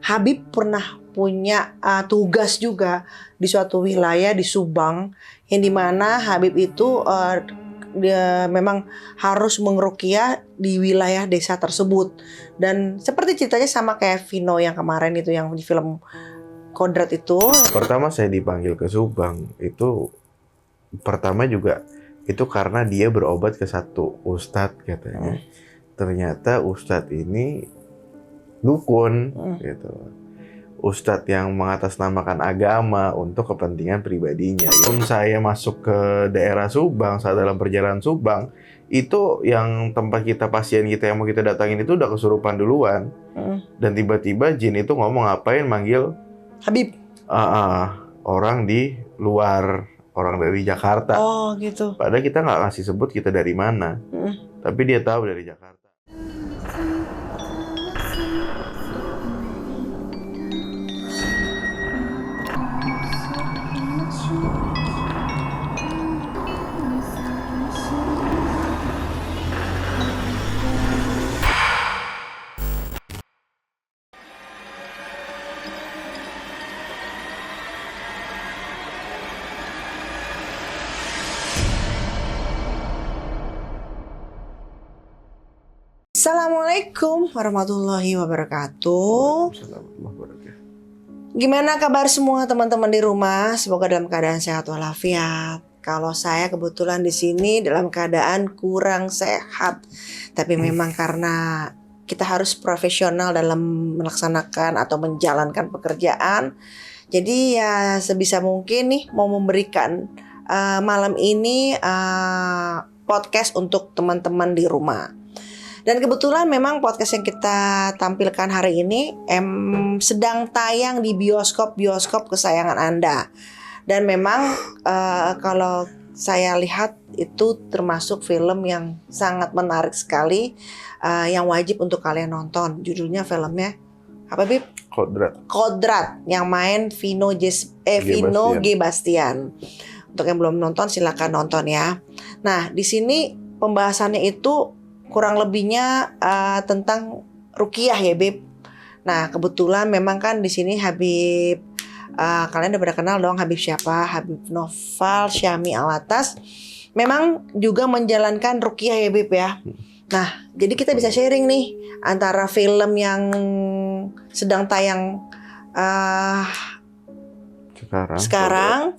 Habib pernah punya tugas juga di suatu wilayah di Subang, yang dimana Habib itu dia memang harus mengeruqyah di wilayah desa tersebut. Dan seperti ceritanya sama kayak Vino yang kemarin itu, yang di film Kodrat itu. Pertama saya dipanggil ke Subang itu pertama juga itu karena dia berobat ke satu ustadz katanya. Ternyata ustadz ini dukun gitu. Ustadz yang mengatasnamakan agama untuk kepentingan pribadinya. Sebelum saya masuk ke daerah Subang, saat dalam perjalanan Subang, itu yang tempat kita, pasien kita yang mau kita datangin itu udah kesurupan duluan. Dan tiba-tiba jin itu ngomong ngapain manggil Habib. Orang di luar, orang dari Jakarta. Oh gitu. Padahal kita nggak ngasih sebut kita dari mana. Tapi dia tahu dari Jakarta. Assalamualaikum warahmatullahi wabarakatuh. Waalaikumsalam. Gimana kabar semua teman-teman di rumah? Semoga dalam keadaan sehat walafiat. Kalau saya kebetulan di sini dalam keadaan kurang sehat, tapi memang karena kita harus profesional dalam melaksanakan atau menjalankan pekerjaan, jadi ya sebisa mungkin nih mau memberikan malam ini podcast untuk teman-teman di rumah. Dan kebetulan memang podcast yang kita tampilkan hari ini sedang tayang di bioskop-bioskop kesayangan Anda. Dan memang kalau saya lihat itu termasuk film yang sangat menarik sekali, yang wajib untuk kalian nonton. Judulnya filmnya apa, Bib? Kodrat, yang main Vino G. Bastian. Untuk yang belum nonton silakan nonton ya. Nah, di sini pembahasannya itu kurang lebihnya tentang ruqyah ya, Bib. Nah, kebetulan memang kan di sini Habib, kalian udah pada kenal dong Habib siapa? Habib Noval Syami Alatas. Memang juga menjalankan ruqyah ya, Bib ya. Nah, jadi kita bisa sharing nih antara film yang sedang tayang sekarang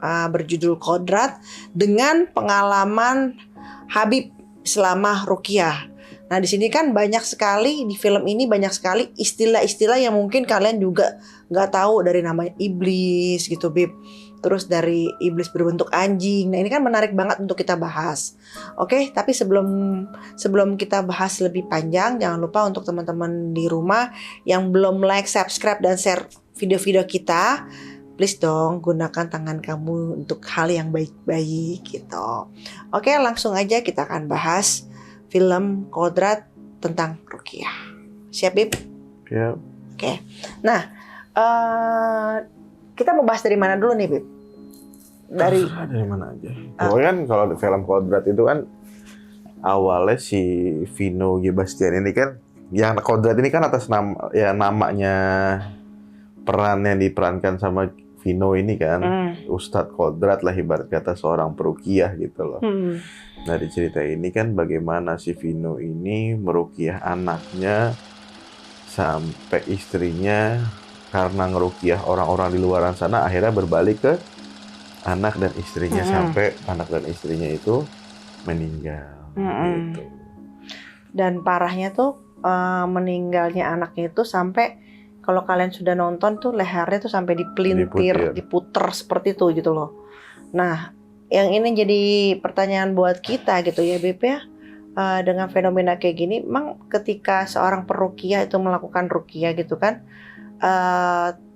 berjudul Kodrat dengan pengalaman Habib selama ruqyah. Nah, di sini kan banyak sekali, di film ini banyak sekali istilah-istilah yang mungkin kalian juga nggak tahu, dari namanya iblis gitu, Bib. Terus dari iblis berbentuk anjing. Nah, ini kan menarik banget untuk kita bahas. Oke, tapi sebelum kita bahas lebih panjang, jangan lupa untuk teman-teman di rumah yang belum like, subscribe, dan share video-video kita, please dong gunakan tangan kamu untuk hal yang baik-baik gitu. Oke, langsung aja kita akan bahas film Kodrat tentang ruqyah. Siap, Bib? Ya. Oke. Nah, kita mau bahas dari mana dulu nih, Bib? Dari mana aja. Pokoknya kan kalau film Kodrat itu kan awalnya si Vino G. Bastian ini kan, yang Kodrat ini kan atas nama, ya namanya, peran yang diperankan sama Vino ini kan, Ustadz Kodrat lah ibarat kata, seorang peruqyah gitu loh. Nah, di cerita ini kan bagaimana si Vino ini meruqyah anaknya sampai istrinya, karena ngeruqyah orang-orang di luaran sana, akhirnya berbalik ke anak dan istrinya, sampai anak dan istrinya itu meninggal gitu. Dan parahnya tuh meninggalnya anaknya itu sampai, kalau kalian sudah nonton tuh lehernya tuh sampai dipelintir, diputer seperti itu gitu loh. Nah, yang ini jadi pertanyaan buat kita gitu ya, Beb ya. Dengan fenomena kayak gini, emang ketika seorang peruqyah itu melakukan ruqyah gitu kan,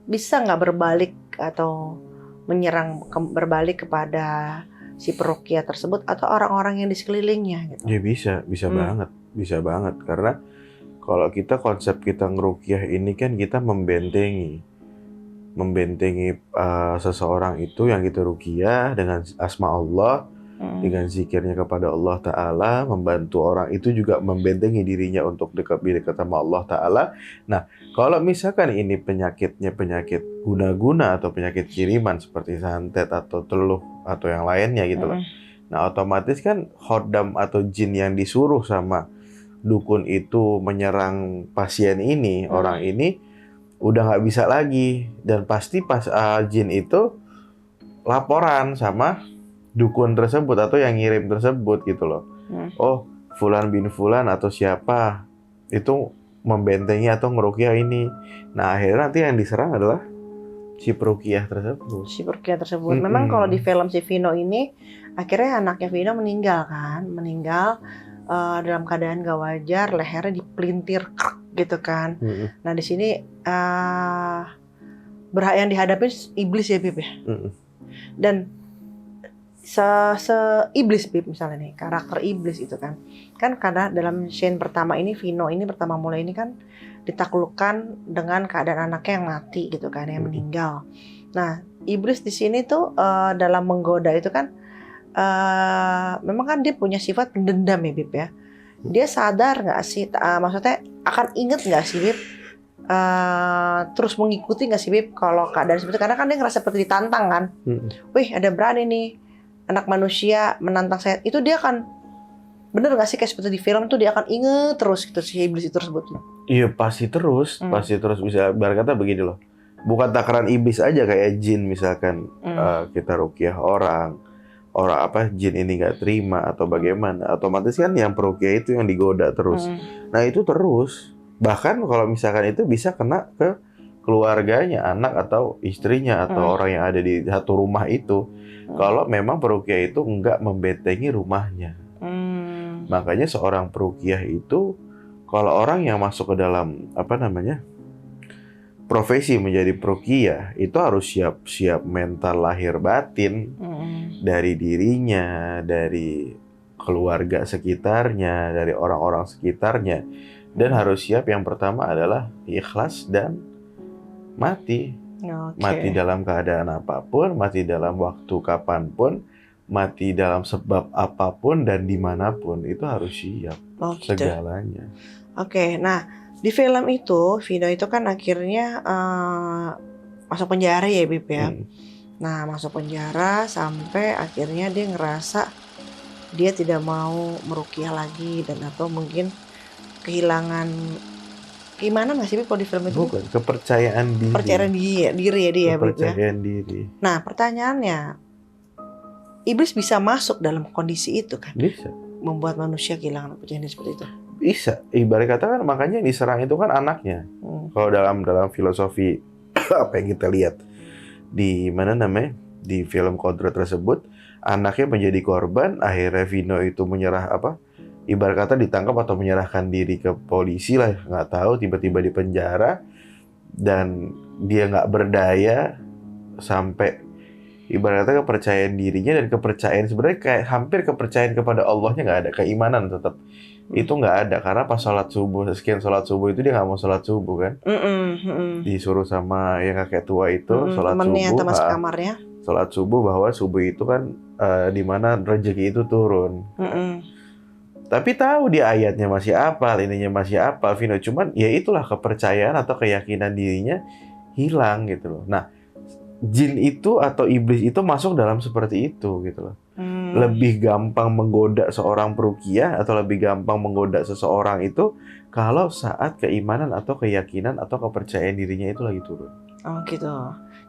bisa nggak berbalik atau menyerang berbalik kepada si peruqyah tersebut atau orang-orang yang di sekelilingnya gitu? Ya bisa banget, karena kalau konsep kita ngeruqyah ini kan kita membentengi seseorang itu yang kita ruqyah dengan asma Allah, dengan zikirnya kepada Allah Ta'ala, membantu orang itu juga membentengi dirinya untuk lebih dekat sama Allah Ta'ala. Nah, kalau misalkan ini penyakitnya penyakit guna-guna atau penyakit kiriman seperti santet atau teluh atau yang lainnya gitu loh. Nah, otomatis kan khodam atau jin yang disuruh sama dukun itu menyerang pasien ini, orang ini udah nggak bisa lagi. Dan pasti pas jin itu laporan sama dukun tersebut atau yang ngirim tersebut gitu loh. Oh, Fulan bin Fulan atau siapa itu membentengi atau ngeruqyah ini. Nah, akhirnya nanti yang diserang adalah si peruqyah tersebut. Memang kalau di film si Vino ini akhirnya anaknya Vino meninggal kan, dalam keadaan gak wajar, lehernya dipelintir gitu kan. Nah di sini yang dihadapi iblis ya Bib ya. Dan se-iblis Bib misalnya nih, karakter iblis itu kan karena dalam scene pertama ini Vino ini pertama mulai ini kan ditaklukkan dengan keadaan anaknya yang mati gitu kan, yang meninggal. Nah iblis di sini tuh dalam menggoda itu kan memang kan dia punya sifat pendendam ya Bib ya. Dia sadar nggak sih, maksudnya akan inget nggak sih Bib, terus mengikuti nggak sih Bib kalau keadaan seperti itu, karena kan dia ngerasa seperti ditantang kan. Wih ada berani nih anak manusia menantang saya, itu dia akan bener nggak sih kayak seperti di film tuh dia akan inget terus gitu si iblis itu tersebut. Iya pasti terus bisa. Berkata begini loh, bukan takaran iblis aja kayak jin misalkan kita ruqyah orang jin ini nggak terima atau bagaimana, otomatis kan yang peruqyah itu yang digoda terus. Nah itu terus, bahkan kalau misalkan itu bisa kena ke keluarganya, anak atau istrinya atau orang yang ada di satu rumah itu. Kalau memang peruqyah itu nggak membentengi rumahnya. Makanya seorang peruqyah itu, kalau orang yang masuk ke dalam profesi menjadi peruqyah itu harus siap mental lahir batin dari dirinya, dari keluarga sekitarnya, dari orang-orang sekitarnya, dan harus siap yang pertama adalah ikhlas dan mati. Mati dalam keadaan apapun, mati dalam waktu kapanpun, mati dalam sebab apapun dan dimanapun, itu harus siap segalanya. Nah di film itu Vino itu kan akhirnya masuk penjara ya Bib ya. Nah masuk penjara sampai akhirnya dia ngerasa dia tidak mau meruqyah lagi, dan atau mungkin kehilangan gimana nggak sih Bib kalau di film itu? Bukan, kepercayaan diri ya dia. Kepercayaan diri. Nah pertanyaannya, iblis bisa masuk dalam kondisi itu kan? Bisa. Membuat manusia kehilangan kepercayaan seperti itu? Bisa. Ibarat kata kan makanya yang diserang itu kan anaknya. Kalau dalam filosofi apa yang kita lihat di di film Kodrat tersebut, anaknya menjadi korban, akhirnya Vino itu menyerah ibarat kata ditangkap atau menyerahkan diri ke polisi lah, nggak tahu, tiba-tiba di penjara dan dia nggak berdaya sampai ibarat kata kepercayaan dirinya dan kepercayaan sebenarnya kayak hampir kepercayaan kepada Allahnya nggak ada, keimanan tetap itu nggak ada, karena pas sholat subuh itu dia nggak mau sholat subuh kan. Disuruh sama yang kakek tua itu sholat subuh, sholat subuh bahwa subuh itu kan di mana rezeki itu turun. Tapi tahu dia ayatnya masih hafal, ininya masih hafal, Vino. Cuman ya itulah kepercayaan atau keyakinan dirinya hilang gitu loh. Nah, jin itu atau iblis itu masuk dalam seperti itu gitu loh. Lebih gampang menggoda seorang peruqyah atau lebih gampang menggoda seseorang itu kalau saat keimanan atau keyakinan atau kepercayaan dirinya itu lagi turun. Oh gitu.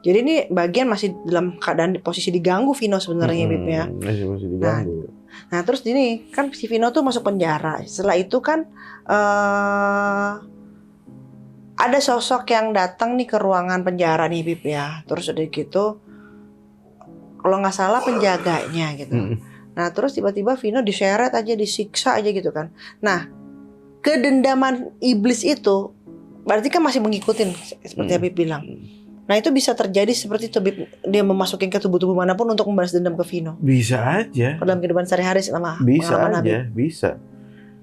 Jadi ini bagian masih dalam keadaan posisi diganggu Vino sebenarnya Bib ya. Masih diganggu. Nah terus ini kan si Vino tuh masuk penjara. Setelah itu kan ada sosok yang datang nih ke ruangan penjara nih Bib ya. Terus udah gitu, kalau nggak salah penjaganya gitu. Nah terus tiba-tiba Vino diseret aja, disiksa aja gitu kan. Nah kedendaman iblis itu berarti kan masih mengikutin seperti Habib bilang. Nah itu bisa terjadi seperti itu, dia memasukin ke tubuh-tubuh manapun untuk membalas dendam ke Vino. Bisa aja. Dalam kehidupan sehari-hari selama bisa aja, Habib.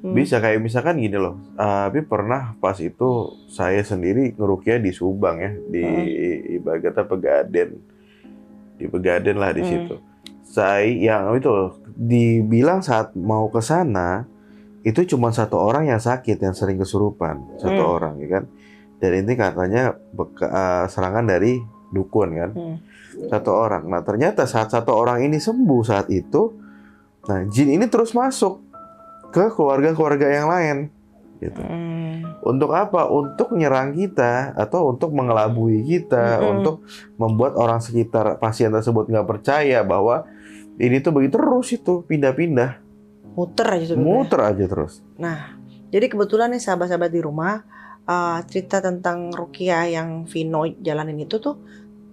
Bisa kayak misalkan gini loh. Habib pernah pas itu saya sendiri ngeruqyah di Subang ya, di ibarat kata Pegaden. Di Pegaden lah di situ. yang itu dibilang saat mau ke sana itu cuma satu orang yang sakit yang sering kesurupan, satu orang ya kan. Dan ini katanya serangan dari dukun kan. Satu orang. Nah, ternyata saat satu orang ini sembuh saat itu, nah jin ini terus masuk ke keluarga-keluarga yang lain gitu. Untuk apa? Untuk menyerang kita atau untuk mengelabui kita, untuk membuat orang sekitar pasien tersebut nggak percaya bahwa ini tuh begitu terus itu pindah-pindah. Muter aja tuh. Muter aja terus. Nah, jadi kebetulan nih sahabat-sahabat di rumah, cerita tentang ruqyah yang Vino jalanin itu tuh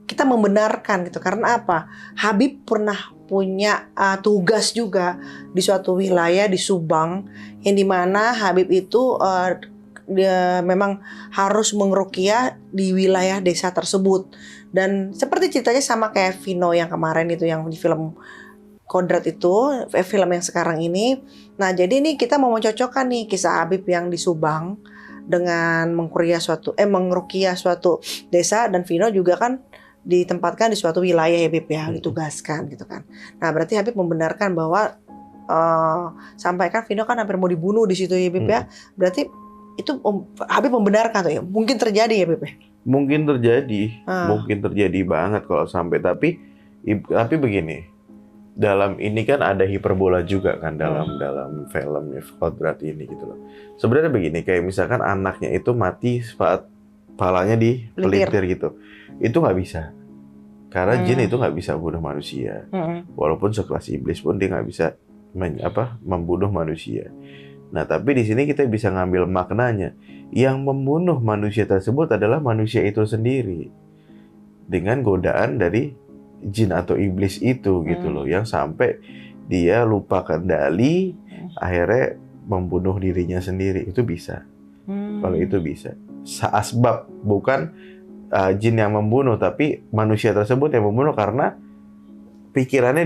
kita membenarkan gitu. Karena apa? Habib pernah punya tugas juga di suatu wilayah di Subang, yang dimana Habib itu dia memang harus mengeruqyah di wilayah desa tersebut. Dan seperti ceritanya sama kayak Vino yang kemarin itu, yang di film Kodrat itu, film yang sekarang ini. Nah, jadi ini kita mau mencocokkan nih kisah Habib yang di Subang dengan mengeruqyah suatu desa, dan Vino juga kan ditempatkan di suatu wilayah ya Habib ya, ditugaskan gitu kan. Nah, berarti Habib membenarkan bahwa sampaikan Vino kan hampir mau dibunuh di situ ya Habib ya. Berarti itu Habib membenarkan tuh ya. Mungkin terjadi ya Habib ya. Mungkin terjadi banget kalau sampai, tapi begini. Dalam ini kan ada hiperbola juga kan dalam film Kodrat ini gitu loh. Sebenarnya begini, kayak misalkan anaknya itu mati saat palanya dipelintir gitu. Itu nggak bisa. Karena jin itu nggak bisa bunuh manusia. Walaupun sekelas iblis pun dia nggak bisa membunuh manusia. Nah, tapi di sini kita bisa ngambil maknanya. Yang membunuh manusia tersebut adalah manusia itu sendiri. Dengan godaan dari jin atau iblis itu gitu loh, yang sampai dia lupa kendali, akhirnya membunuh dirinya sendiri. Itu bisa. Kalau itu bisa. Asbab, bukan jin yang membunuh, tapi manusia tersebut yang membunuh karena pikirannya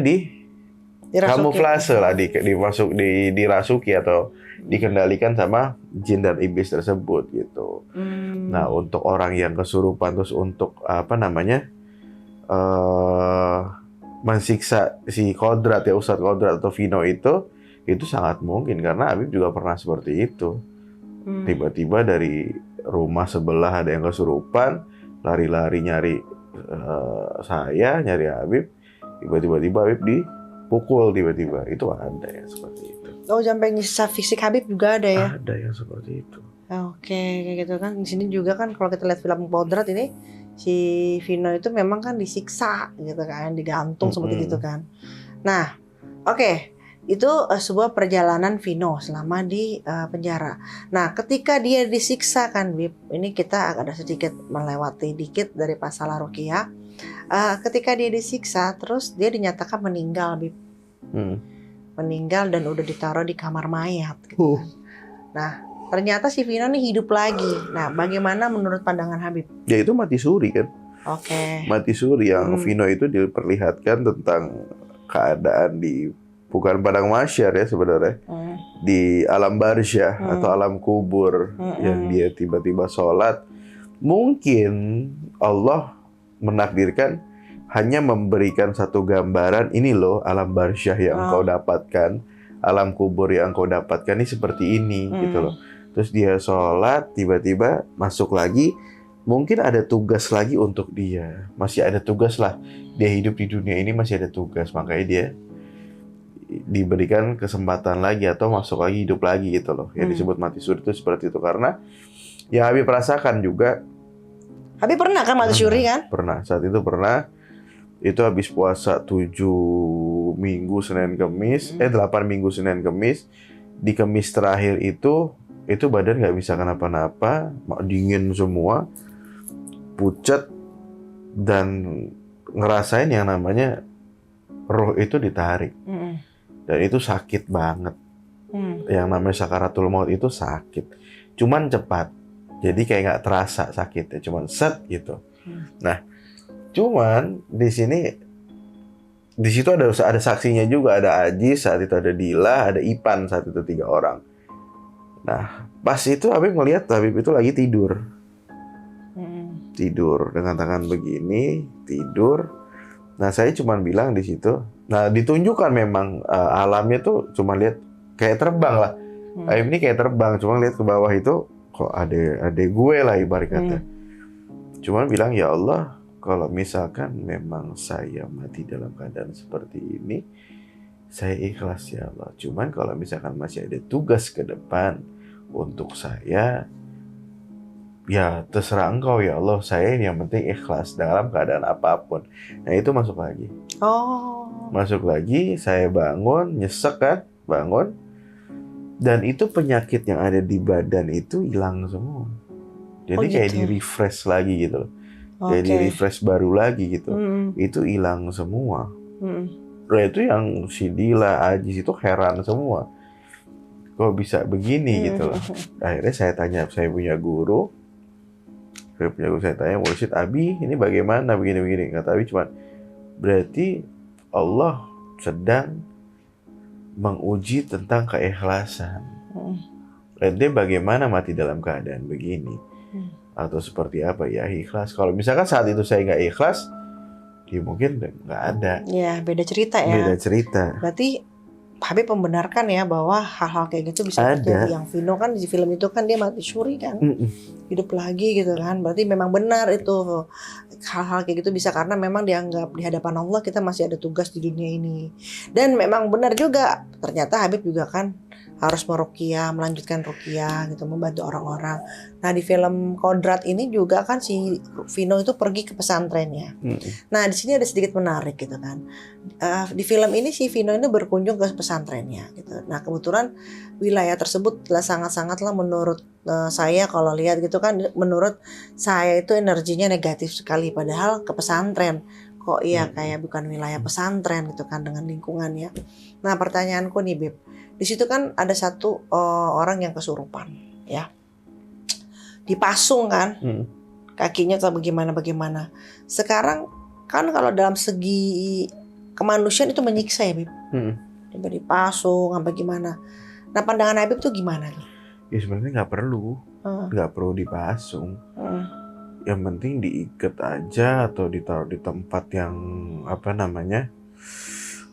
kamuflase lah, dirasuki atau dikendalikan sama jin dan iblis tersebut gitu. Nah, untuk orang yang kesurupan terus untuk mensiksa si Kodrat ya, Ustadz Kodrat atau Vino itu sangat mungkin, karena Habib juga pernah seperti itu. Tiba-tiba dari rumah sebelah ada yang kesurupan, lari-lari nyari nyari Habib, tiba-tiba Habib dipukul tiba-tiba. Itu ada yang seperti itu. Oh, sampai nyiksa fisik Habib juga ada ya? Ada yang seperti itu. Oke, kayak gitu kan. Di sini juga kan kalau kita lihat film Kodrat ini, si Vino itu memang kan disiksa gitu kan, digantung seperti itu kan. Nah, oke. Itu sebuah perjalanan Vino selama di penjara. Nah, ketika dia disiksa kan, Bib, ini kita ada sedikit melewati dikit dari pasal ruqyah. Ketika dia disiksa, terus dia dinyatakan meninggal, Bib. Meninggal dan udah ditaruh di kamar mayat gitu kan. Nah, ternyata si Vino nih hidup lagi. Nah, bagaimana menurut pandangan Habib? Ya itu mati suri kan. Oke. Mati suri yang Vino itu diperlihatkan tentang keadaan bukan padang mahsyar ya sebenarnya. Di alam barzah atau alam kubur, yang dia tiba-tiba sholat. Mungkin Allah menakdirkan hanya memberikan satu gambaran, ini loh alam barzah yang kau dapatkan, alam kubur yang kau dapatkan ini seperti ini gitu loh. Terus dia sholat, tiba-tiba masuk lagi, mungkin ada tugas lagi untuk dia. Masih ada tugas lah, dia hidup di dunia ini masih ada tugas, makanya dia diberikan kesempatan lagi atau masuk lagi, hidup lagi gitu loh. Yang disebut mati suri itu seperti itu, karena ya Habib rasakan juga. Habib pernah kan mati suri kan? Pernah, saat itu pernah. Itu habis puasa 7 minggu Senin Kemis, 8 minggu Senin Kemis. Di Kemis terakhir itu badan nggak bisa kenapa-napa, dingin semua, pucat, dan ngerasain yang namanya roh itu ditarik. Dan itu sakit banget. Yang namanya sakaratul maut itu sakit. Cuman cepat. Jadi kayak nggak terasa sakitnya, cuman set gitu. Nah, cuman di situ ada saksinya juga, ada Aji saat itu, ada Dila, ada Ipan saat itu, 3 orang. Nah, pas itu Habib ngelihat Habib itu lagi tidur. Tidur dengan tangan begini, tidur. Nah saya cuma bilang di situ, nah ditunjukkan memang alamnya tuh cuma lihat kayak terbang lah. Ayam ini kayak terbang, cuma lihat ke bawah itu kok ada gue lah ibarat kata. Cuman bilang ya Allah, kalau misalkan memang saya mati dalam keadaan seperti ini, saya ikhlas ya Allah. Cuman kalau misalkan masih ada tugas ke depan untuk saya, ya terserah engkau ya Allah. Saya yang penting ikhlas dalam keadaan apapun. Nah itu masuk lagi. Oh. Masuk lagi, saya bangun, nyesek kan, bangun. Dan itu penyakit yang ada di badan itu hilang semua. Jadi kayak gitu. di-refresh lagi gitu loh. Kayak di-refresh baru lagi gitu. Itu hilang semua. Nah itu yang si Dila, Ajis itu heran semua. Kok bisa begini gitu loh. Akhirnya saya tanya, saya punya guru. Saya tanya, Mursyid Abi ini bagaimana begini-begini. Kata Abi cuma, berarti Allah sedang menguji tentang keikhlasan. Ente bagaimana mati dalam keadaan begini? Atau seperti apa ya ikhlas? Kalau misalkan saat itu saya nggak ikhlas, ya mungkin nggak ada. Ya beda cerita ya. Beda cerita. Berarti Habib membenarkan ya bahwa hal-hal kayak gitu bisa terjadi. Yang Vino kan di film itu kan dia mati suri kan, hidup lagi gitu kan. Berarti memang benar itu hal-hal kayak gitu bisa karena memang dianggap di hadapan Allah kita masih ada tugas di dunia ini. Dan memang benar juga ternyata Habib juga kan harus meruqyah, melanjutkan ruqyah gitu, membantu orang-orang. Nah di film Kodrat ini juga kan si Vino itu pergi ke pesantrennya. Nah di sini ada sedikit menarik gitu kan. Di film ini si Vino ini berkunjung ke pesantrennya gitu. Nah kebetulan wilayah tersebut sangat-sangatlah menurut saya kalau lihat gitu kan, menurut saya itu energinya negatif sekali. Padahal ke pesantren kok iya kayak bukan wilayah pesantren gitu kan dengan lingkungannya. Nah pertanyaanku nih Beb, di situ kan ada satu orang yang kesurupan ya, dipasung kan kakinya atau bagaimana. Sekarang kan kalau dalam segi kemanusiaan itu menyiksa ya Beb, coba dipasung apa gimana. Nah pandangan Habib tuh gimana tuh? Ya sebenarnya nggak perlu dipasung. Yang penting diikat aja atau ditaruh di tempat yang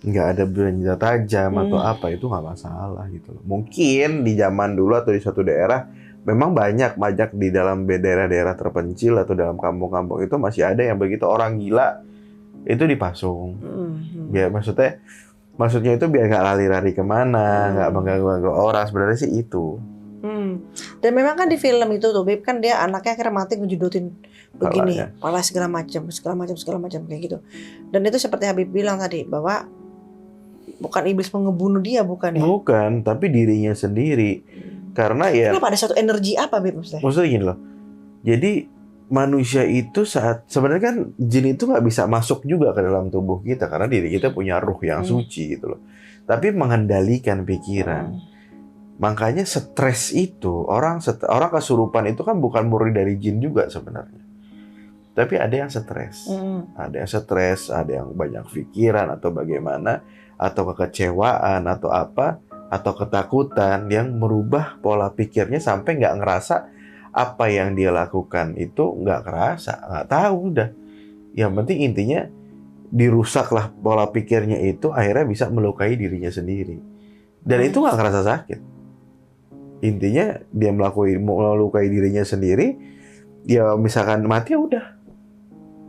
nggak ada benda tajam atau apa, itu nggak masalah gitu loh. Mungkin di zaman dulu atau di suatu daerah memang banyak di dalam daerah-daerah terpencil atau dalam kampung-kampung itu masih ada yang begitu, orang gila itu dipasung. Biar maksudnya itu biar nggak lari-lari kemana, nggak mengganggu orang, sebenarnya sih itu. Dan memang kan di film itu tuh Beb kan dia anaknya akhirnya mati ngejudotin begini, pala segala macam kayak gitu. Dan itu seperti Habib bilang tadi bahwa bukan iblis mengebunuh dia, bukan ya? Bukan, tapi dirinya sendiri. Karena ya kenapa ada satu energi apa Beb maksudnya? Maksudnya gini loh. Jadi manusia itu sebenarnya kan jin itu nggak bisa masuk juga ke dalam tubuh kita karena diri kita punya ruh yang suci gitu loh. Tapi mengendalikan pikiran. Makanya stres itu orang kesurupan itu kan bukan murni dari jin juga sebenarnya. Tapi ada yang stres. Ada yang banyak pikiran atau bagaimana, atau kekecewaan atau apa, atau ketakutan yang merubah pola pikirnya sampai nggak ngerasa apa yang dia lakukan itu nggak kerasa, nggak tahu udah. Yang penting intinya dirusaklah pola pikirnya itu, akhirnya bisa melukai dirinya sendiri. Dan itu nggak kerasa sakit. Intinya dia melukai dirinya sendiri, dia misalkan mati ya udah.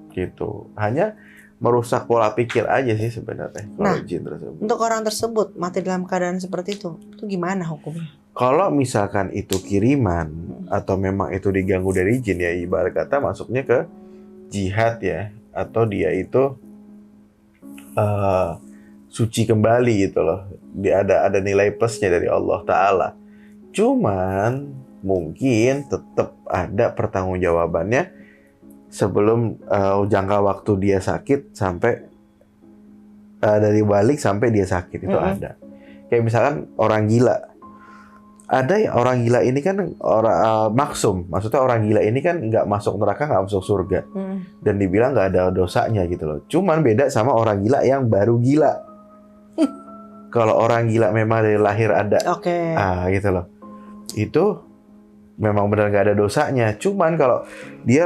Gitu. Hanya merusak pola pikir aja sih sebenarnya kalau jin tersebut. Untuk orang tersebut mati dalam keadaan seperti itu gimana hukumnya? Kalau misalkan itu kiriman atau memang itu diganggu dari jin, ya ibarat kata masuknya ke jihad ya, atau dia itu suci kembali gitu loh. Dia ada nilai plusnya dari Allah Ta'ala. Cuman mungkin tetap ada pertanggungjawabannya sebelum jangka waktu dia sakit sampai dari balik sampai dia sakit itu ada. Kayak misalkan orang gila. Ada ya, orang gila ini kan orang maksum. Maksudnya orang gila ini kan nggak masuk neraka, nggak masuk surga. Dan dibilang nggak ada dosanya gitu loh. Cuman beda sama orang gila yang baru gila. Kalau orang gila memang dari lahir ada. Gitu loh. Itu memang benar nggak ada dosanya. Cuman kalau dia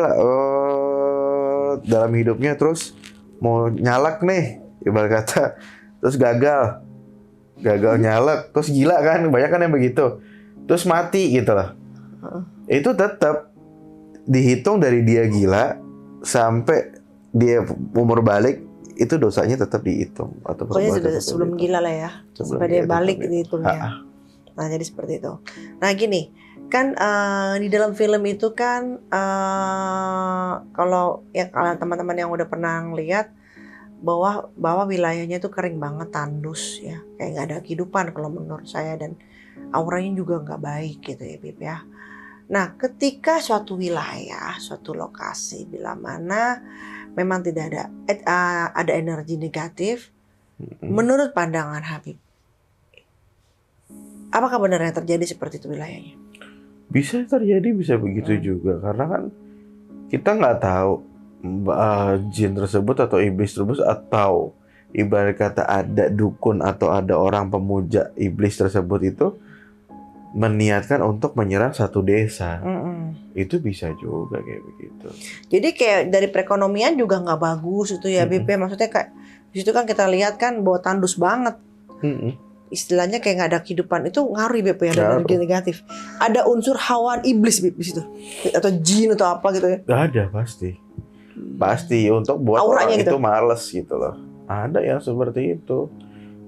dalam hidupnya terus mau nyalak nih, ibarat kata, terus gagal nyalak, terus gila kan, banyak kan yang begitu, terus mati gitu loh. Itu tetap dihitung dari dia gila sampai dia umur balik, itu dosanya tetap dihitung atau Pokoknya perbuatan sudah tetap sebelum dihitung. gila lah ya, Sebelum sampai dia dia balik tetap dihitungnya. Nah jadi seperti itu. Nah gini, kan di dalam film itu kan kalau ya kalian teman-teman yang udah pernah lihat bahwa wilayahnya itu kering banget, tandus ya, kayak nggak ada kehidupan kalau menurut saya, dan auranya juga nggak baik gitu ya Bib ya. Nah ketika suatu wilayah, suatu lokasi bila mana memang tidak ada energi negatif, menurut pandangan Habib, apakah benar yang terjadi seperti itu wilayahnya? Bisa terjadi, bisa begitu juga, karena kan kita nggak tahu jin tersebut atau iblis tersebut, atau ibarat kata ada dukun atau ada orang pemuja iblis tersebut itu meniatkan untuk menyerang satu desa. Itu bisa juga kayak begitu. Jadi kayak dari perekonomian juga nggak bagus itu ya Bib, maksudnya kayak di situ kan kita lihat kan bahwa tandus banget. Istilahnya kayak nggak ada kehidupan, itu ngaruh Bib ya, ada energi negatif. Ada unsur hawa iblis Bib di situ, atau jin atau apa gitu ya? Gak ada, pasti untuk buat auranya orang gitu. Itu males gitu loh. Ada yang seperti itu.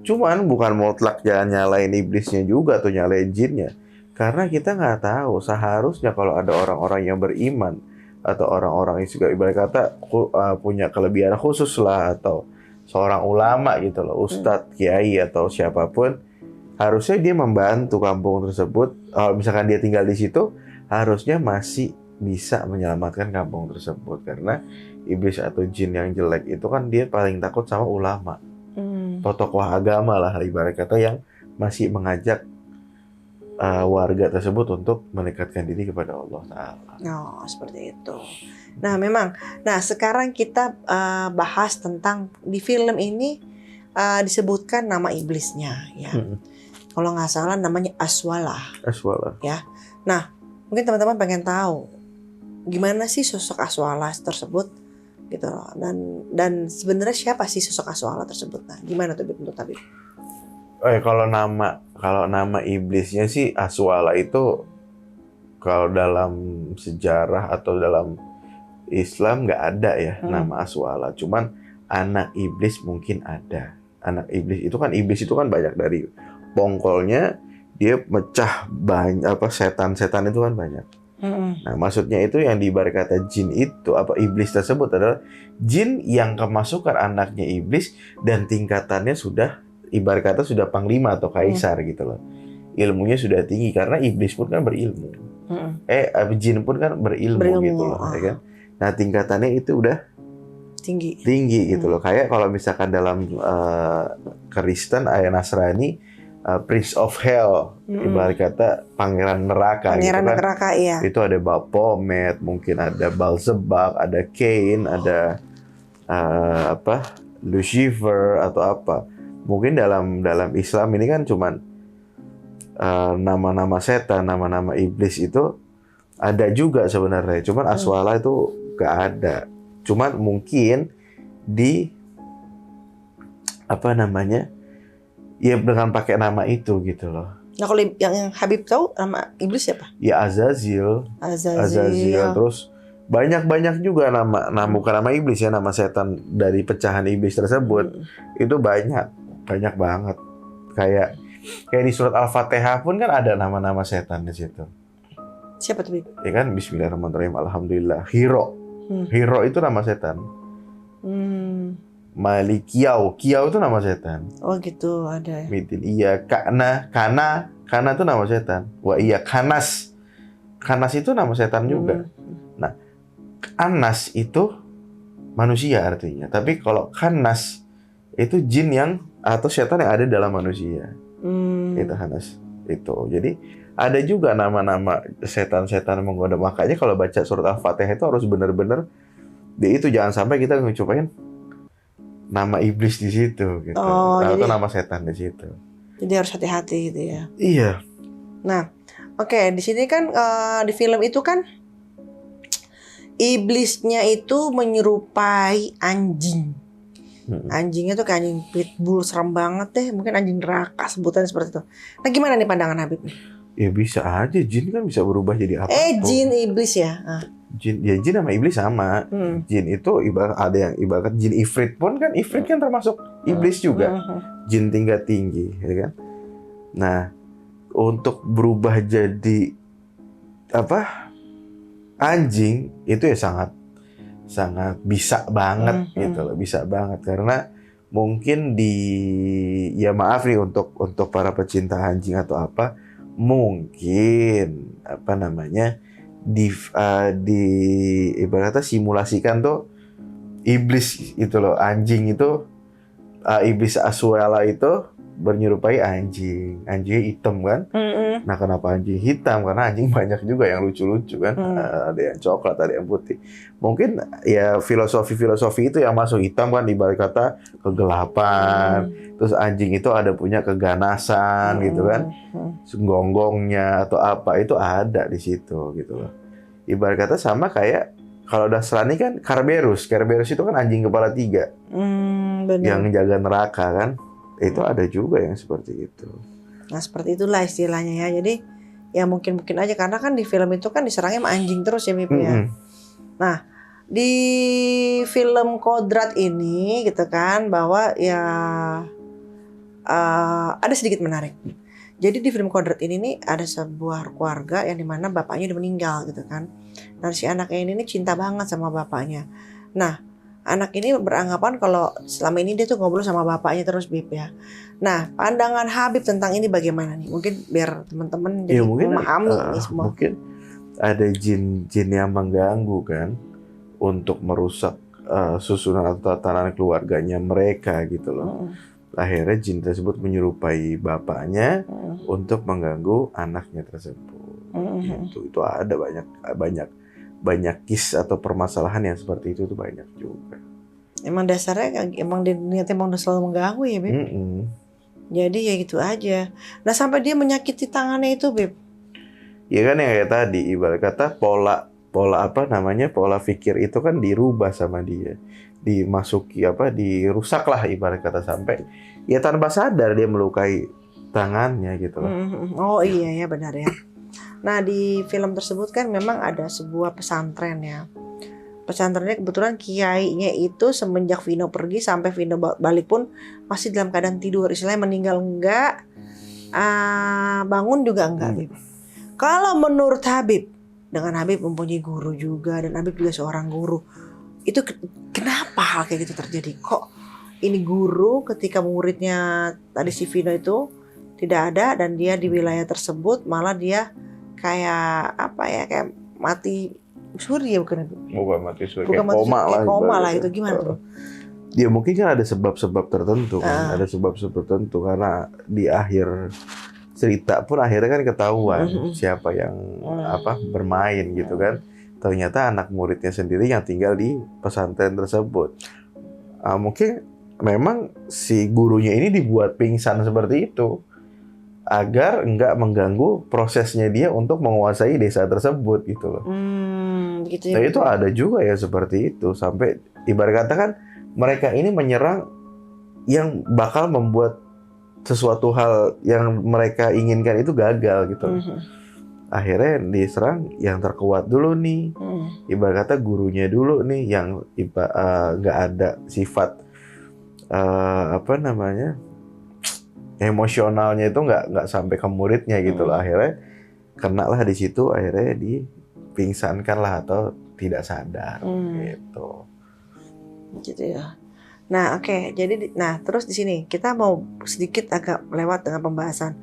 Cuman bukan mutlak jangan nyalain iblisnya juga atau nyalain jinnya, karena kita nggak tahu. Seharusnya kalau ada orang-orang yang beriman atau orang-orang yang juga ibarat kata punya kelebihan khusus lah, atau seorang ulama gitu loh, ustadz, kiai atau siapapun, harusnya dia membantu kampung tersebut. Kalau misalkan dia tinggal di situ, harusnya masih bisa menyelamatkan kampung tersebut, karena iblis atau jin yang jelek itu kan dia paling takut sama ulama, tokoh agama lah ibarat kata, yang masih mengajak warga tersebut untuk mendekatkan diri kepada Allah Ta'ala. Oh, seperti itu. Nah, memang. Nah, sekarang kita bahas tentang di film ini disebutkan nama iblisnya, ya. Kalau nggak salah namanya Aswala. Ya. Nah, mungkin teman-teman pengen tahu gimana sih sosok Aswala tersebut, gitu loh. Dan sebenarnya siapa sih sosok Aswala tersebut? Nah, gimana tuh menurut Habib? Kalau nama iblisnya sih Aswala itu, kalau dalam sejarah atau dalam Islam nggak ada ya nama Aswala. Cuman anak iblis mungkin ada. Anak iblis itu kan banyak, dari pongkolnya dia mecah banyak, setan-setan itu kan banyak. Nah, maksudnya itu yang diibarat kata jin itu, iblis tersebut adalah jin yang kemasukan anaknya iblis dan tingkatannya sudah ibarat kata sudah panglima atau kaisar gitu loh. Ilmunya sudah tinggi, karena iblis pun kan berilmu. Jin pun kan berilmu gitu loh, ya kan? Nah, tingkatannya itu udah tinggi gitu loh. Kayak kalau misalkan dalam Kristen, Nasrani, Prince of Hell, ibarat kata pangeran neraka. Neraka, iya. Itu ada Baphomet, mungkin ada Beelzebub, ada Cain, ada Lucifer atau apa. Mungkin dalam Islam ini kan cuman nama-nama setan, nama-nama iblis itu ada juga sebenarnya. Cuman Aswala itu gak ada. Cuman mungkin di ya dengan pakai nama itu gitu loh. Nah, kalau yang Habib tahu nama iblis siapa? Ya Azazil. Terus banyak juga nama bukan nama iblis ya, nama setan dari pecahan iblis tersebut. Itu banyak banget. Kayak di surat Al-Fatihah pun kan ada nama-nama setan di situ. Siapa tuh, Bib? Ya kan, Bismillahirrahmanirrahim, Alhamdulillah. Hiro itu nama setan. Malikiau itu nama setan. Oh gitu, ada. Mitin, iya. Kana itu nama setan. Wah iya, Kanas itu nama setan juga. Nah, Anas itu manusia artinya. Tapi kalau Kanas itu jin yang atau setan yang ada dalam manusia. Itu Hanas itu. Jadi ada juga nama-nama setan-setan menggoda. Makanya kalau baca surat Al-Fatihah itu harus benar-benar itu, jangan sampai kita ngucapin nama iblis di situ gitu. Atau nama setan di situ. Jadi harus hati-hati gitu ya. Iya. Nah, oke, di sini kan di film itu kan iblisnya itu menyerupai anjing. Anjingnya tuh kayak anjing pitbull, serem banget deh. Mungkin anjing neraka sebutannya seperti itu. Nah gimana nih pandangan Habib nih? Ya bisa aja, jin kan bisa berubah jadi apa? Jin iblis ya? Jin, ya jin sama iblis sama. Jin itu ibarat ada yang ibarat jin ifrit pun kan, ifrit kan termasuk iblis juga. Jin tingkat tinggi, ya kan? Nah, untuk berubah jadi apa? Anjing itu ya sangat bisa banget gitu loh, bisa banget karena mungkin ya maaf nih untuk para pecinta anjing atau apa, mungkin apa namanya di ibaratnya simulasikan tuh iblis itu loh, anjing itu iblis Asuela itu menyerupai anjingnya hitam kan. Nah kenapa anjing hitam? Karena anjing banyak juga yang lucu-lucu kan. Ada yang coklat, ada yang putih. Mungkin ya filosofi itu yang masuk, hitam kan ibarat kata kegelapan. Terus anjing itu ada punya keganasan gitu kan. Gonggongnya atau apa itu ada di situ gitu loh. Ibarat kata sama kayak kalau Dasrani kan Kerberos itu kan anjing kepala 3. Yang jaga neraka kan. Itu ada juga yang seperti itu. Nah seperti itulah istilahnya ya. Jadi ya mungkin aja karena kan di film itu kan diserangnya sama anjing terus ya Mip ya. Nah di film Kodrat ini gitu kan bahwa ya ada sedikit menarik. Jadi di film Kodrat ini nih ada sebuah keluarga yang dimana bapaknya udah meninggal gitu kan. Nah si anaknya ini cinta banget sama bapaknya. Nah anak ini beranggapan kalau selama ini dia tuh ngobrol sama bapaknya terus Bib ya. Nah pandangan Habib tentang ini bagaimana nih? Mungkin biar teman-teman jadi memahami ini semua. Mungkin ada jin-jin yang mengganggu kan untuk merusak susunan atau tatanan keluarganya mereka gitu loh. Akhirnya jin tersebut menyerupai bapaknya untuk mengganggu anaknya tersebut. Gitu. Itu ada banyak kisah atau permasalahan yang seperti itu tuh banyak juga. Emang dasarnya emang niatnya emang udah selalu mengganggu ya Beb. Jadi ya gitu aja. Nah sampai dia menyakiti tangannya itu Beb. Ya kan yang kayak tadi ibarat kata pola pikir itu kan dirubah sama dia, dirusak lah ibarat kata sampai ya tanpa sadar dia melukai tangannya gitu loh. Oh iya ya benar ya. Nah di film tersebut kan memang ada sebuah pesantren ya. Pesantrennya kebetulan kiainya itu semenjak Vino pergi sampai Vino balik pun masih dalam keadaan tidur. Istilahnya meninggal enggak, bangun juga enggak Habib. Kalau menurut Habib, dengan Habib mempunyai guru juga dan Habib juga seorang guru, itu kenapa hal kayak gitu terjadi? Kok ini guru ketika muridnya tadi si Vino itu tidak ada dan dia di wilayah tersebut malah dia kayak kayak mati suri ya bukan mati suri, bukan kayak koma lah itu gimana tuh? Ya mungkin kan ada sebab-sebab tertentu kan, ada sebab-sebab tertentu karena di akhir cerita pun akhirnya kan ketahuan siapa yang bermain gitu kan. Ternyata anak muridnya sendiri yang tinggal di pesantren tersebut. Mungkin memang si gurunya ini dibuat pingsan seperti itu agar enggak mengganggu prosesnya dia untuk menguasai desa tersebut gitu loh. Gitu Nah ya. itu ada juga ya seperti itu sampai ibarat kata kan mereka ini menyerang yang bakal membuat sesuatu hal yang mereka inginkan itu gagal gitu. Akhirnya diserang yang terkuat dulu nih. Ibarat kata gurunya dulu nih yang nggak ada sifat emosionalnya itu nggak sampai ke muridnya gitu loh. Akhirnya kena lah di situ, akhirnya dipingsankan lah atau tidak sadar gitu. Gitu ya. Nah, oke. Jadi terus di sini kita mau sedikit agak lewat dengan pembahasan.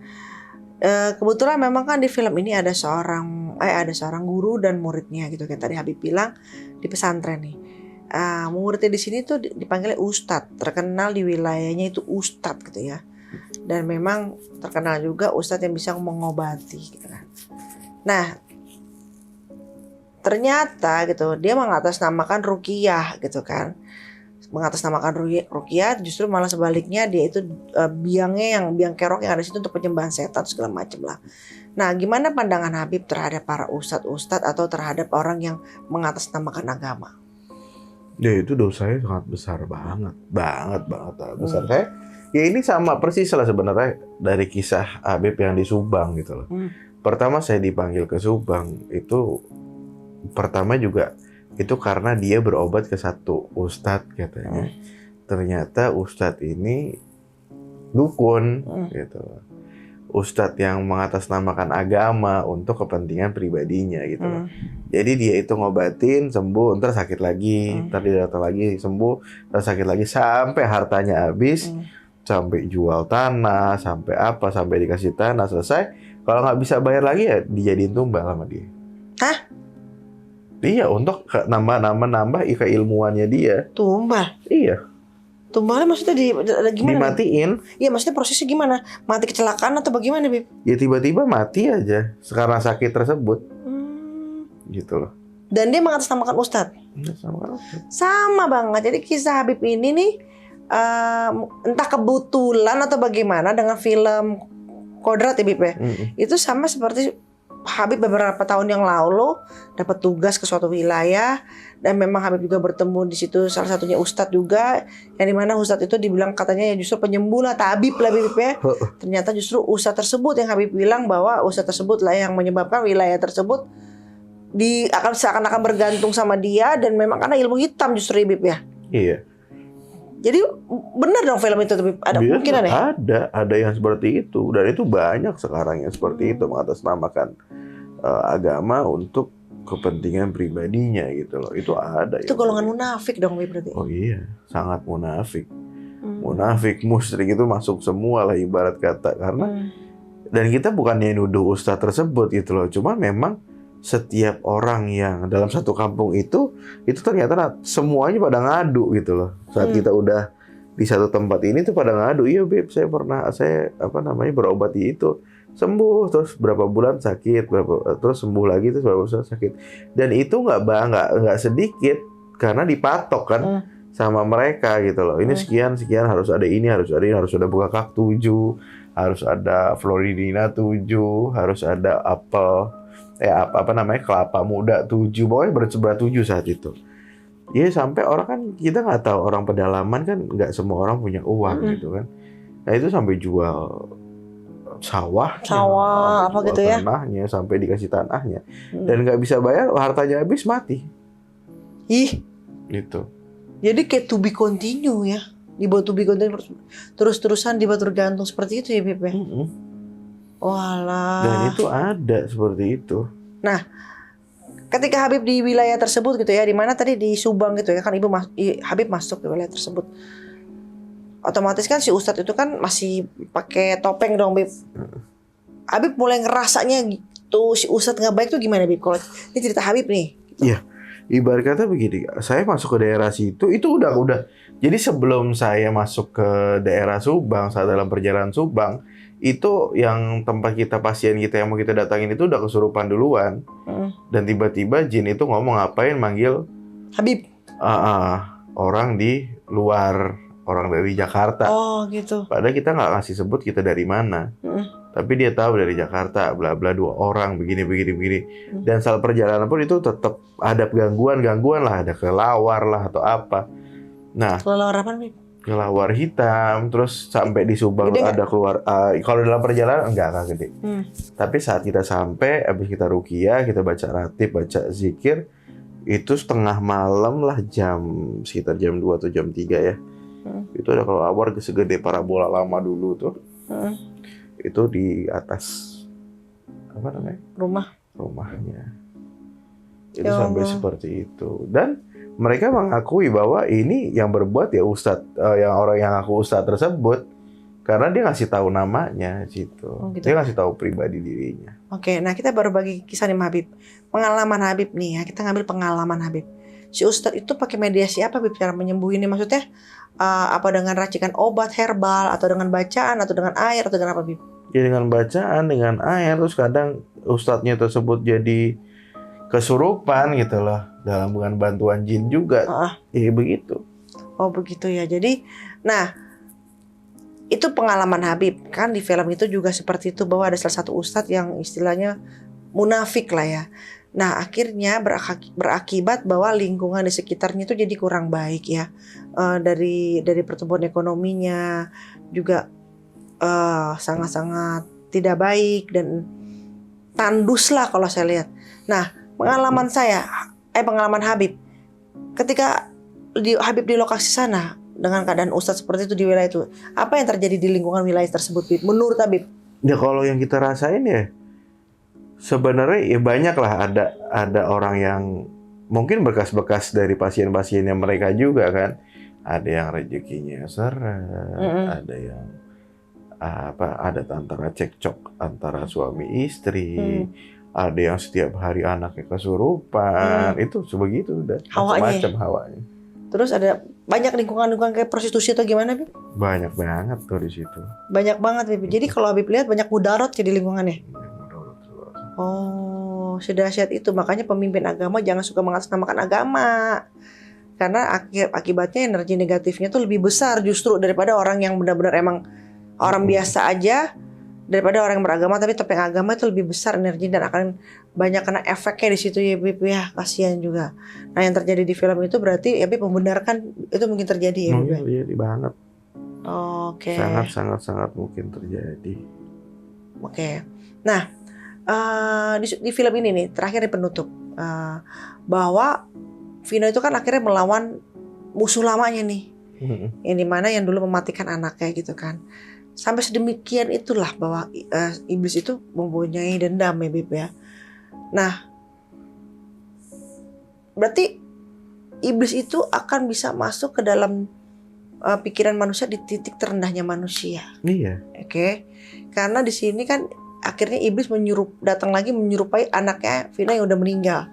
Kebetulan memang kan di film ini ada seorang guru dan muridnya gitu kan tadi Habib bilang di pesantren nih. Muridnya di sini tuh dipanggilnya Ustadz, terkenal di wilayahnya itu Ustadz gitu ya. Dan memang terkenal juga Ustadz yang bisa mengobati gitu kan. Nah, ternyata gitu dia mengatasnamakan ruqyah gitu kan. Mengatasnamakan ruqyah justru malah sebaliknya dia itu biang kerok yang ada di situ untuk penyembahan setan segala macam lah. Nah, gimana pandangan Habib terhadap para ustadz atau terhadap orang yang mengatasnamakan agama? Ya itu dosanya sangat besar banget, sangat besar. Saya, ya ini sama persis lah sebenarnya dari kisah Habib yang di Subang gitu loh. Pertama saya dipanggil ke Subang itu pertama juga itu karena dia berobat ke satu ustadz katanya. Ternyata ustadz ini dukun gitu loh. Ustadz yang mengatasnamakan agama untuk kepentingan pribadinya gitu loh. Jadi dia itu ngobatin, sembuh, ntar sakit lagi, ntar dia datang lagi, sembuh, ntar sakit lagi, sampai hartanya habis, sampai jual tanah, sampai apa, sampai dikasih tanah, selesai. Kalau nggak bisa bayar lagi ya dijadiin tumbal sama dia. Hah? Iya, untuk nambah keilmuannya dia. Tumbal? Iya. Tumbalnya maksudnya gimana? Dimatiin. Iya, maksudnya prosesnya gimana? Mati kecelakaan atau bagaimana, Bib? Ya tiba-tiba mati aja karena sakit tersebut. Gitu loh. Dan dia mengatasnamakan Ustadz? Sama banget. Jadi kisah Habib ini nih entah kebetulan atau bagaimana dengan film Kodrat ya, Bib ya? Itu sama seperti Habib beberapa tahun yang lalu dapat tugas ke suatu wilayah, dan memang Habib juga bertemu di situ salah satunya Ustadz juga, yang dimana Ustadz itu dibilang katanya ya justru penyembuh lah, tabib lah Habib ya. Ternyata justru Ustadz tersebut yang Habib bilang bahwa Ustadz tersebut lah yang menyebabkan wilayah tersebut seakan-akan bergantung sama dia, dan memang karena ilmu hitam justru Habib ya. Iya. Jadi benar dong film itu, Habib? Ada kemungkinan ya? Ada yang seperti itu, dan itu banyak sekarang yang seperti itu mengatasnamakan agama untuk kepentingan pribadinya gitu loh. Itu ada. Itu golongan munafik dong, Habib, berarti. Oh iya, sangat munafik. Munafik, musyrik itu masuk semua lah ibarat kata, karena dan kita bukannya nuduh ustadz tersebut gitu loh, cuma memang setiap orang yang dalam satu kampung itu ternyata semuanya pada ngadu gitu loh. Saat kita udah di satu tempat ini tuh pada ngadu, iya Beb, saya berobat di itu, sembuh, terus berapa bulan sakit, terus sembuh lagi, terus berapa bulan sakit. Dan itu nggak sedikit karena dipatok kan sama mereka gitu loh. Ini sekian harus ada ini, harus ada bukakak 7, harus ada floridina 7, harus ada apel kelapa muda 7, pokoknya bersebelah 7 saat itu. Ya sampai orang kan, kita nggak tahu, orang pedalaman kan nggak semua orang punya uang gitu kan. Nah itu sampai jual sawah apa gitu ya, tanahnya, sampai dikasih tanahnya, dan nggak bisa bayar, hartanya habis, mati. Ih, gitu. Jadi kayak to be continue ya, dibuat to be continue terus-terusan dibuat tergantung seperti itu ya, Beb ya. Walah. Dan itu ada seperti itu. Nah, ketika Habib di wilayah tersebut gitu ya, di mana tadi di Subang gitu ya, kan Habib masuk di wilayah tersebut. Otomatis kan si Ustadz itu kan masih pakai topeng dong, Bib. Habib mulai ngerasanya gitu, si Ustadz nggak baik tuh gimana, Bib? Kalau ini cerita Habib nih. Iya. Ibarat kata begini, saya masuk ke daerah situ, itu udah. Jadi sebelum saya masuk ke daerah Subang, saat dalam perjalanan Subang, itu yang tempat pasien kita yang mau kita datangin itu udah kesurupan duluan. Dan tiba-tiba jin itu ngomong ngapain manggil Habib. Orang di luar, orang dari Jakarta. Oh gitu. Padahal kita nggak ngasih sebut kita dari mana. Tapi dia tahu dari Jakarta, bla bla, 2 orang begini. Dan saat perjalanan pun itu tetap ada gangguan lah, ada kelelawar lah atau apa. Nah, kelelawar apa nih? Kelelawar hitam, terus sampai di Subang gede ada keluar. Kalau dalam perjalanan enggak gede. Tapi saat kita sampai, habis kita ruqyah, kita baca ratib, baca zikir, itu setengah malam lah, sekitar jam 2 atau jam 3 ya. Itu ada kelelawar segede parabola lama dulu tuh. Itu di atas rumahnya. Itu sampai seperti itu. Dan mereka mengakui bahwa ini yang berbuat ya Ustadz, orang yang ngaku Ustadz tersebut, karena dia ngasih tahu namanya gitu. Gitu. Dia ngasih tahu pribadi dirinya. Oke, nah kita baru bagi kisah nih Habib. Pengalaman Habib nih ya, kita ngambil pengalaman Habib. Si Ustadz itu pakai mediasi apa, Habib, cara menyembuhinnya? Maksudnya apa dengan racikan obat herbal, atau dengan bacaan, atau dengan air, atau dengan apa, Habib? Ya dengan bacaan, dengan air, terus kadang Ustadznya tersebut jadi kesurupan gitu loh, dalam bukan bantuan jin juga. Ya begitu. Oh begitu ya. Jadi, nah itu pengalaman Habib kan, di film itu juga seperti itu, bahwa ada salah satu ustadz yang istilahnya munafik lah ya. Nah, akhirnya berakibat bahwa lingkungan di sekitarnya itu jadi kurang baik ya. Dari pertumbuhan ekonominya juga sangat-sangat tidak baik dan tandus lah kalau saya lihat. Nah, pengalaman Habib ketika Habib di lokasi sana dengan keadaan Ustadz seperti itu di wilayah itu, apa yang terjadi di lingkungan wilayah tersebut, Bib? Menurut Habib? Ya kalau yang kita rasain ya sebenarnya ya banyak lah, ada orang yang mungkin bekas-bekas dari pasien-pasiennya mereka juga kan. Ada yang rezekinya seret, ada yang ada antara cekcok antara suami istri, ada yang setiap hari anaknya kesurupan, itu sebegitu udah macam-macam hawanya. Terus ada banyak lingkungan-lingkungan kayak prostitusi atau gimana, Bib? Banyak banget tuh di situ. Banyak banget, Bib. Jadi kalau Habib lihat banyak mudarat di lingkungannya. Oh, sedahsyat itu. Makanya pemimpin agama jangan suka mengatasnamakan agama. Karena akibatnya energi negatifnya tuh lebih besar justru daripada orang yang benar-benar emang orang biasa aja, daripada orang yang beragama tapi topeng agama itu lebih besar energi dan akan banyak kena efeknya di situ ya, Bib ya. Kasihan juga. Nah, yang terjadi di film itu berarti ya Bib membenarkan itu mungkin terjadi ya, Bib. Iya, banget. Oke. Sangat mungkin terjadi. Oke. Nah, di film ini nih terakhir di penutup bahwa Vino itu kan akhirnya melawan musuh lamanya nih, yang dimana yang dulu mematikan anaknya gitu kan. Sampai sedemikian itulah bahwa iblis itu mempunyai dendam ya, Bib ya. Nah, berarti iblis itu akan bisa masuk ke dalam pikiran manusia di titik terendahnya manusia. Iya. Oke. Karena di sini kan akhirnya iblis datang lagi menyerupai anaknya Vino yang udah meninggal.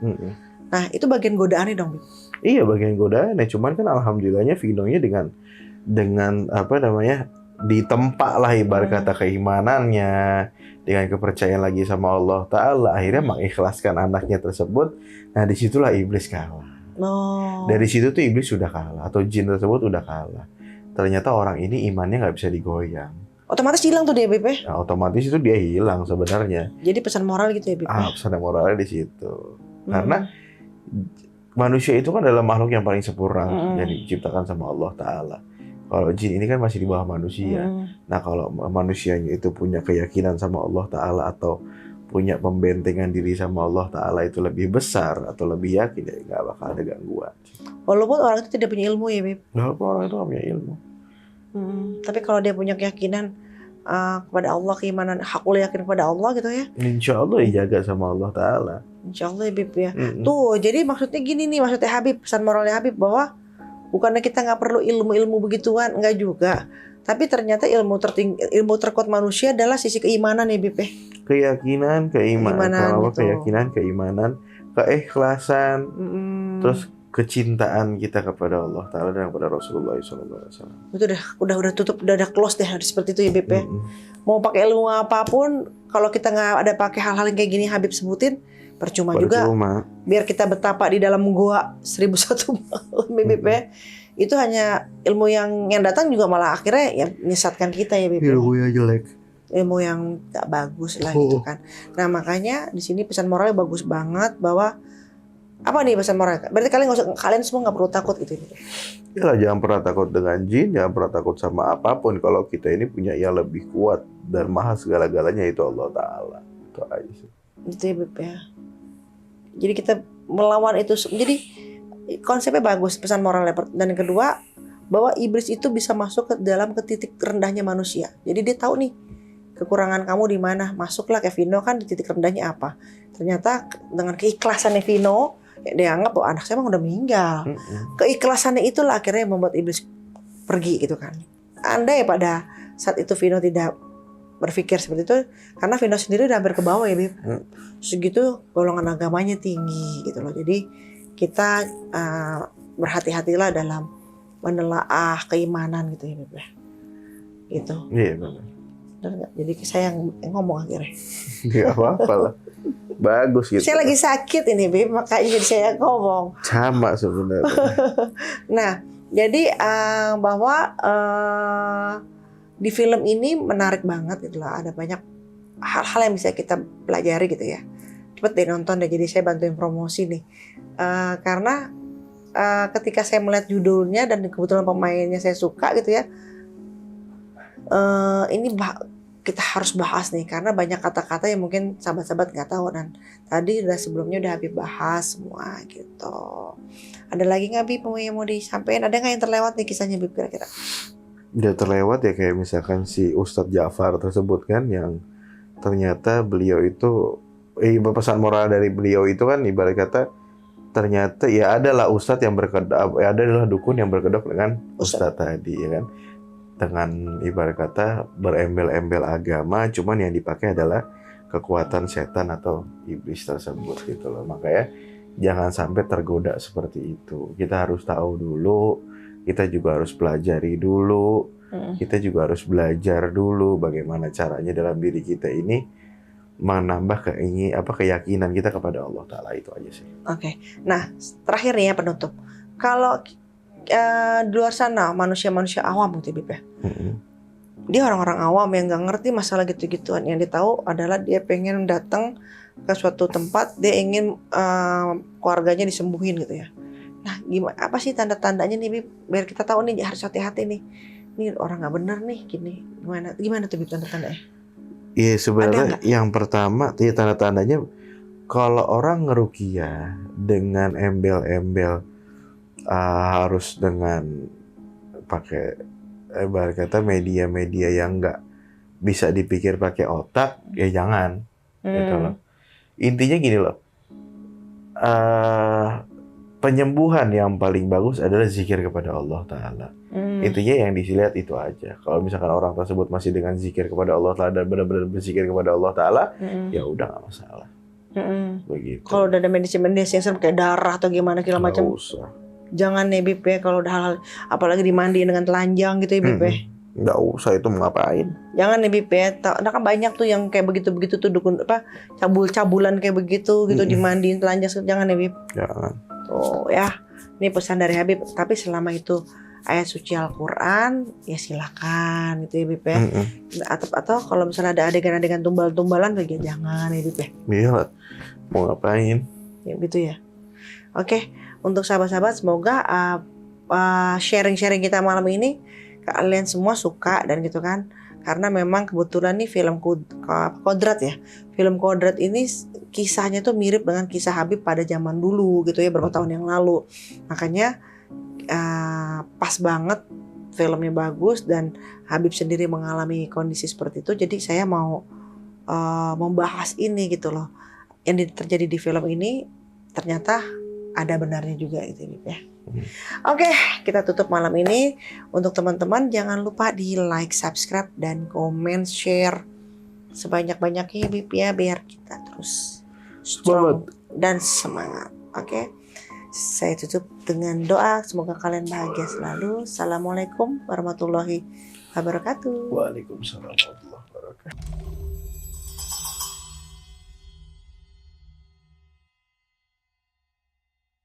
Nah, itu bagian godaannya dong, Bib. Iya, bagian godaannya. Cuman kan alhamdulillahnya Vinonya dengan apa namanya, ditempa lah ibarat kata keimanannya, dengan kepercayaan lagi sama Allah Ta'ala, akhirnya mengikhlaskan anaknya tersebut. Nah, disitulah iblis kalah. Dari situ tuh iblis sudah kalah, atau jin tersebut udah kalah. Ternyata orang ini imannya nggak bisa digoyang. Otomatis hilang tuh dia, Bib ya? Nah, otomatis itu dia hilang sebenarnya. Jadi pesan moral gitu ya, Bib? Pesan moralnya di situ. Karena manusia itu kan adalah makhluk yang paling sempurna yang diciptakan sama Allah Ta'ala. Kalau jin ini kan masih di bawah manusia. Nah, kalau manusianya itu punya keyakinan sama Allah Ta'ala atau punya pembentengan diri sama Allah Ta'ala itu lebih besar atau lebih yakin, ya nggak bakal ada gangguan. Walaupun orang itu tidak punya ilmu ya, Bib? Walaupun orang itu nggak punya ilmu. Tapi kalau dia punya keyakinan kepada Allah, keimanan, hakul yakin kepada Allah gitu ya, Insya Allah dijaga sama Allah Ta'ala. Insya Allah ya, Bib ya. Tuh, jadi maksudnya gini nih, maksudnya Habib, pesan moralnya Habib bahwa bukannya kita nggak perlu ilmu-ilmu begituan, enggak juga. Tapi ternyata ilmu terkuat manusia adalah sisi keimanan ya, Bib ya. Keyakinan, keimanan, gitu. Keyakinan, keimanan, keikhlasan, terus kecintaan kita kepada Allah Ta'ala dan kepada Rasulullah SAW. Itu udah tutup, udah close deh seperti itu ya, Bib ya. Mau pakai ilmu apapun, kalau kita nggak ada pakai hal-hal yang kayak gini Habib sebutin, percuma juga. Biar kita betapa di dalam gua 1001 malam, Bib ya. Itu hanya ilmu yang datang juga malah akhirnya ya menyesatkan kita ya, Bib. Ilmu yang jelek. Ilmu yang gak bagus lah gitu kan. Nah, makanya di sini pesan moralnya bagus banget bahwa apa nih pesan moral? Berarti kalian semua nggak perlu takut gitu. Yalah, jangan pernah takut dengan jin, jangan pernah takut sama apapun. Kalau kita ini punya yang lebih kuat dan maha segala-galanya, itu Allah Ta'ala. Itu aja sih. Gitu ya, Bib ya. Jadi kita melawan itu. Jadi konsepnya bagus, pesan moralnya. Dan yang kedua, bahwa iblis itu bisa masuk ke titik rendahnya manusia. Jadi dia tahu nih kekurangan kamu di mana. Masuklah ke Vino kan di titik rendahnya apa. Ternyata dengan keikhlasannya Vino, dia anggap bahwa anak saya emang udah meninggal. Keikhlasannya itulah akhirnya yang membuat iblis pergi gitu kan. Andai pada saat itu Vino tidak berpikir seperti itu, karena Vino sendiri udah hampir ke bawah ya, Bib. Segitu golongan agamanya tinggi gitu loh. Jadi kita berhati-hatilah dalam menelaah keimanan gitu ya, Bib. Gitu. Iya, benar. Jadi saya yang ngomong akhirnya. Gak apa-apa lah. Bagus gitu. Saya lagi sakit ini, Bib, makanya jadi saya ngomong. Sama sebenarnya. Nah, jadi bahwa di film ini menarik banget gitu lah. Ada banyak hal-hal yang bisa kita pelajari gitu ya. cepet deh nonton deh, jadi saya bantuin promosi nih. Karena ketika saya melihat judulnya dan kebetulan pemainnya saya suka gitu ya, ini kita harus bahas nih karena banyak kata-kata yang mungkin sahabat-sahabat nggak tahu, dan tadi udah sebelumnya udah Habib bahas semua gitu. Ada lagi nggak Bib yang mau disampaikan? Ada nggak yang terlewat nih kisahnya Bib kira-kira? Udah terlewat ya, kayak misalkan si Ustadz Ja'far tersebut kan, yang ternyata beliau itu pesan moral dari beliau itu kan ibarat kata ternyata ya adalah ustadz yang berkedok, ya adalah dukun yang berkedok dengan ustadz tadi ya kan, dengan ibarat kata berembel-embel agama, cuman yang dipakai adalah kekuatan setan atau iblis tersebut gitu loh. Makanya jangan sampai tergoda seperti itu. Kita harus tahu dulu, kita juga harus pelajari dulu, kita juga harus belajar dulu bagaimana caranya dalam diri kita ini menambah keyakinan kita kepada Allah Ta'ala. Itu aja sih. Oke. Nah, terakhir nih ya penutup. Kalau di luar sana manusia-manusia awam gitu Bib ya. Dia orang-orang awam yang nggak ngerti masalah gitu-gituan. Yang dia tahu adalah dia pengen datang ke suatu tempat, dia ingin keluarganya disembuhin gitu ya. Nah, gimana? Apa sih tanda-tandanya nih Bib? Biar kita tahu nih harus hati-hati nih. Ini orang nggak bener nih, gini. Gimana tuh Bib tanda-tandanya? Iya sebenarnya yang pertama ya tanda-tandanya kalau orang ngeruqyah dengan embel-embel harus dengan pakai ibarat kata media-media yang nggak bisa dipikir pakai otak, ya jangan gitu loh. Intinya gini loh, penyembuhan yang paling bagus adalah zikir kepada Allah Ta'ala. Intinya yang dilihat itu aja. Kalau misalkan orang tersebut masih dengan zikir kepada Allah Ta'ala dan benar-benar berzikir kepada Allah Ta'ala, ya udah nggak masalah. Begitu. Kalau udah ada medis-medis yang kayak darah atau gimana segala macam, jangan nih Bib ya. Kalau udah hal-hal, apalagi dimandiin dengan telanjang gitu ya Bib ya. Nggak usah, itu mau ngapain? Jangan nih Bib ya. Nah kan banyak tuh yang kayak begitu-begitu tuh dukun cabul-cabulan kayak begitu gitu dimandiin telanjang. Jangan nih Bib. Jangan. Tuh ya. Ini pesan dari Habib. Tapi selama itu ayat suci Al-Quran, ya silakan gitu ya Bib ya. Atau kalau misalnya ada adegan-adegan tumbal-tumbalan, ya jangan ya Bib ya. Iya, mau ngapain? Ya gitu ya. Oke, untuk sahabat-sahabat semoga sharing-sharing kita malam ini kalian semua suka dan gitu kan. Karena memang kebetulan nih film Kodrat ya. Film Kodrat ini kisahnya tuh mirip dengan kisah Habib pada zaman dulu gitu ya, beberapa tahun yang lalu. Makanya pas banget, filmnya bagus dan Habib sendiri mengalami kondisi seperti itu. Jadi saya mau membahas ini gitu loh. Yang terjadi di film ini ternyata ada benarnya juga gitu ya. Oke, kita tutup malam ini. Untuk teman-teman jangan lupa di like, subscribe dan komen, share sebanyak-banyaknya Bib ya, biar kita terus strong dan semangat. Oke. Saya tutup dengan doa, semoga kalian bahagia selalu. Assalamualaikum warahmatullahi wabarakatuh. Waalaikumsalam warahmatullahi wabarakatuh.